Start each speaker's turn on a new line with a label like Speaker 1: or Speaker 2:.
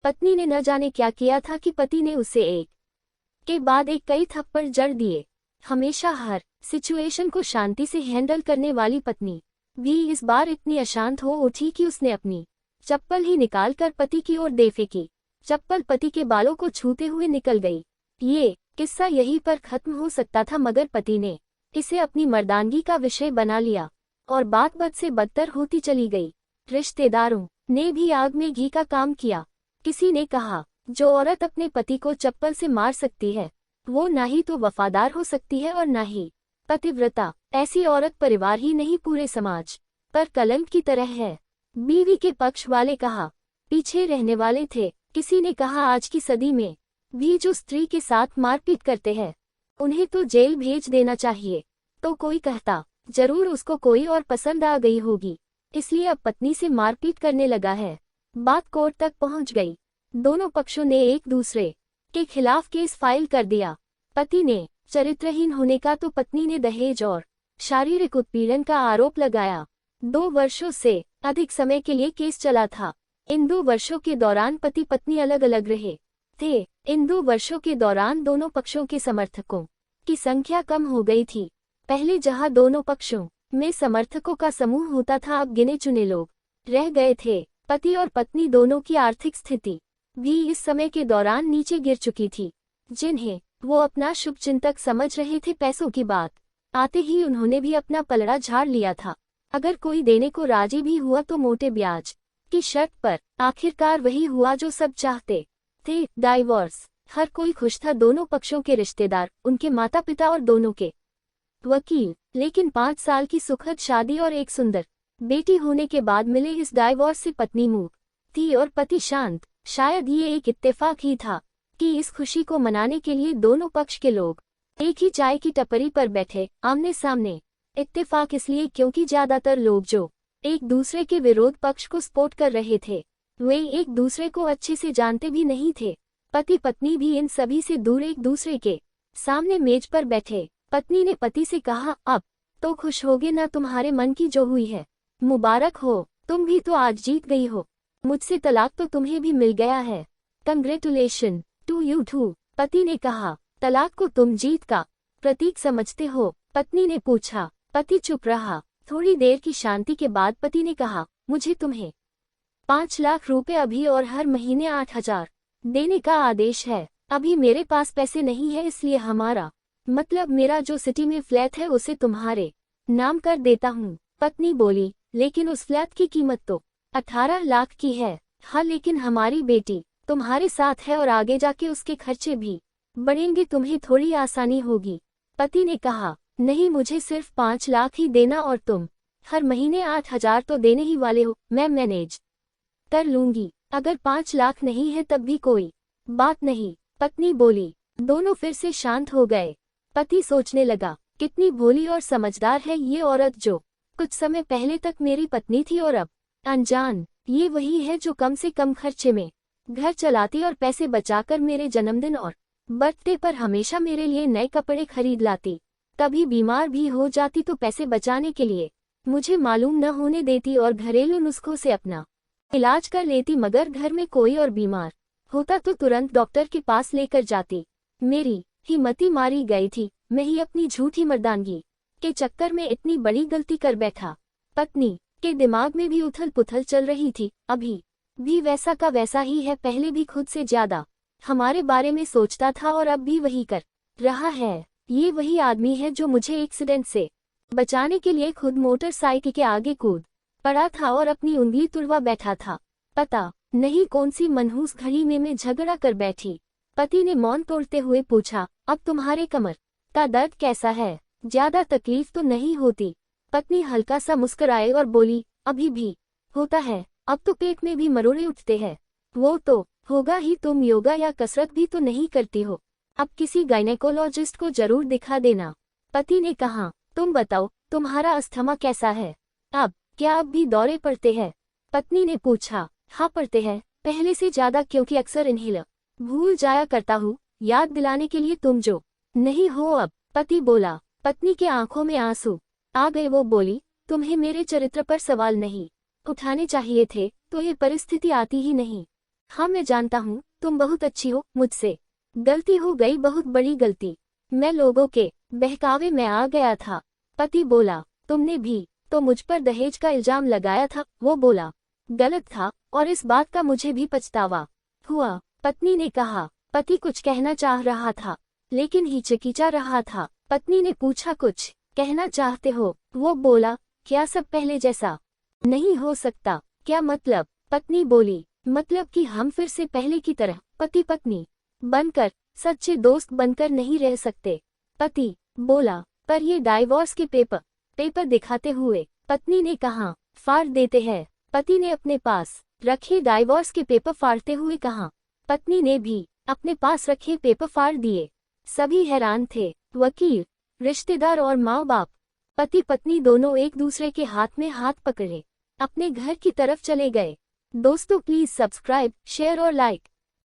Speaker 1: पत्नी ने न जाने क्या किया था कि पति ने उसे एक के बाद एक कई थप्पड़ जड़ दिए। हमेशा हर सिचुएशन को शांति से हैंडल करने वाली पत्नी भी इस बार इतनी अशांत हो उठी कि उसने अपनी चप्पल ही निकालकर पति की ओर दे फेंकी। चप्पल पति के बालों को छूते हुए निकल गई। ये किस्सा यहीं पर खत्म हो सकता था, मगर पति ने इसे अपनी मर्दानगी का विषय बना लिया और बात बद से बदतर होती चली गई। रिश्तेदारों ने भी आग में घी का काम किया। किसी ने कहा, जो औरत अपने पति को चप्पल से मार सकती है वो ना ही तो वफादार हो सकती है और ना ही पतिव्रता। ऐसी औरत परिवार ही नहीं पूरे समाज पर कलंक की तरह है। बीवी के पक्ष वाले कहा पीछे रहने वाले थे। किसी ने कहा आज की सदी में भी जो स्त्री के साथ मारपीट करते हैं उन्हें तो जेल भेज देना चाहिए। तो कोई कहता जरूर उसको कोई और पसंद आ गई होगी इसलिए अब पत्नी से मारपीट करने लगा है। बात कोर्ट तक पहुंच गई। दोनों पक्षों ने एक दूसरे के खिलाफ केस फाइल कर दिया। पति ने चरित्रहीन होने का तो पत्नी ने दहेज और शारीरिक उत्पीड़न का आरोप लगाया। 2 वर्षों से अधिक समय के लिए केस चला था। इन 2 वर्षों के दौरान पति पत्नी अलग अलग रहे थे। इन 2 वर्षों के दौरान दोनों पक्षों के समर्थकों की संख्या कम हो गई थी। पहले जहां दोनों पक्षों में समर्थकों का समूह होता था अब गिने चुने लोग रह गए थे। पति और पत्नी दोनों की आर्थिक स्थिति भी इस समय के दौरान नीचे गिर चुकी थी। जिन्हें वो अपना शुभचिंतक समझ रहे थे, पैसों की बात आते ही उन्होंने भी अपना पलड़ा झाड़ लिया था। अगर कोई देने को राजी भी हुआ तो मोटे ब्याज की शर्त पर। आखिरकार वही हुआ जो सब चाहते थे, डाइवोर्स। हर कोई खुश था, दोनों पक्षों के रिश्तेदार, उनके माता पिता और दोनों के वकील। लेकिन 5 साल की सुखद शादी और एक सुंदर बेटी होने के बाद मिले इस डाइवोर्स से पत्नी मूक थी और पति शांत। शायद ये एक इत्तेफाक ही था कि इस खुशी को मनाने के लिए दोनों पक्ष के लोग एक ही चाय की टपरी पर बैठे आमने सामने। इत्तेफाक इसलिए क्योंकि ज्यादातर लोग जो एक दूसरे के विरोध पक्ष को सपोर्ट कर रहे थे वे एक दूसरे को अच्छे से जानते भी नहीं थे। पति पत्नी भी इन सभी से दूर एक दूसरे के सामने मेज पर बैठे। पत्नी ने पति से कहा, अब तो खुश होगे ना, तुम्हारे मन की जो हुई है मुबारक हो, तुम भी तो आज जीत गई हो। मुझसे तलाक तो तुम्हें भी मिल गया है, कंग्रेचुलेशन टू यू टू। पति ने कहा, तलाक को तुम जीत का प्रतीक समझते हो? पत्नी ने पूछा। पति चुप रहा। थोड़ी देर की शांति के बाद पति ने कहा, मुझे तुम्हें 5 लाख रुपए अभी और हर महीने 8,000 देने का आदेश है। अभी मेरे पास पैसे नहीं है इसलिए हमारा मतलब मेरा जो सिटी में फ्लैट है उसे तुम्हारे नाम कर देता हूँ। पत्नी बोली, लेकिन उस फ्लैट की कीमत तो 18 लाख की है। हाँ, लेकिन हमारी बेटी तुम्हारे साथ है और आगे जाके उसके खर्चे भी बढ़ेंगे, तुम्हें थोड़ी आसानी होगी। पति ने कहा, नहीं, मुझे सिर्फ 5 लाख ही देना और तुम हर महीने 8,000 तो देने ही वाले हो, मैं मैनेज कर लूंगी। अगर 5 लाख नहीं है तब भी कोई बात नहीं, पत्नी बोली। दोनों फिर से शांत हो गए। पति सोचने लगा, कितनी भोली और समझदार है ये औरत जो कुछ समय पहले तक मेरी पत्नी थी और अब अनजान। ये वही है जो कम से कम खर्चे में घर चलाती और पैसे बचाकर मेरे जन्मदिन और बर्थडे पर हमेशा मेरे लिए नए कपड़े खरीद लाती। कभी बीमार भी हो जाती तो पैसे बचाने के लिए मुझे मालूम न होने देती और घरेलू नुस्खों से अपना इलाज कर लेती। मगर घर में कोई और बीमार होता तो तुरंत डॉक्टर के पास लेकर जाती। मेरी हिम्मती मारी गई थी। मैं ही अपनी झूठी मर्दानगी के चक्कर में इतनी बड़ी गलती कर बैठा। पत्नी के दिमाग में भी उथल पुथल चल रही थी। अभी भी वैसा का वैसा ही है, पहले भी खुद से ज्यादा हमारे बारे में सोचता था और अब भी वही कर रहा है। ये वही आदमी है जो मुझे एक्सीडेंट से बचाने के लिए खुद मोटरसाइकिल के आगे कूद पड़ा था और अपनी उंगली तुड़वा बैठा था। पता नहीं कौन सी मनहूस घड़ी में मैं झगड़ा कर बैठी। पति ने मौन तोड़ते हुए पूछा, अब तुम्हारे कमर का दर्द कैसा है? ज्यादा तकलीफ तो नहीं होती? पत्नी हल्का सा मुस्कुराए और बोली, अभी भी होता है, अब तो पेट में भी मरोड़े उठते हैं। वो तो होगा ही, तुम योगा या कसरत भी तो नहीं करती हो। अब किसी गायनेकोलॉजिस्ट को जरूर दिखा देना। पति ने कहा, तुम बताओ, तुम्हारा अस्थमा कैसा है? अब क्या अब भी दौरे पड़ते हैं? पत्नी ने पूछा। हाँ पड़ते हैं, पहले से ज्यादा, क्योंकि अक्सर इन्हेलर भूल जाया करता हूँ याद दिलाने के लिए, तुम जो नहीं हो अब। पति बोला। पत्नी के आंखों में आंसू आ गए। वो बोली, तुम्हें मेरे चरित्र पर सवाल नहीं उठाने चाहिए थे तो ये परिस्थिति आती ही नहीं। हाँ मैं जानता हूँ, तुम बहुत अच्छी हो, मुझसे गलती हो गई, बहुत बड़ी गलती। मैं लोगों के बहकावे में आ गया था। पति बोला, तुमने भी तो मुझ पर दहेज का इल्जाम लगाया था। वो बोला, गलत था और इस बात का मुझे भी पछतावा हुआ। पत्नी ने कहा। पति कुछ कहना चाह रहा था लेकिन हिचकिचा रहा था। पत्नी ने पूछा, कुछ कहना चाहते हो? वो बोला, क्या सब पहले जैसा नहीं हो सकता? क्या मतलब? पत्नी बोली, मतलब कि हम फिर से पहले की तरह पति पत्नी बनकर, सच्चे दोस्त बनकर नहीं रह सकते। पति बोला, पर ये डाइवोर्स के पेपर दिखाते हुए। पत्नी ने कहा, फाड़ देते हैं। पति ने अपने पास रखे डाइवोर्स के पेपर फाड़ते हुए कहा। पत्नी ने भी अपने पास रखे पेपर फाड़ दिए। सभी हैरान थे, वकील, रिश्तेदार और माँ बाप। पति पत्नी दोनों एक दूसरे के हाथ में हाथ पकड़े अपने घर की तरफ चले गए। दोस्तों प्लीज सब्सक्राइब, शेयर और लाइक।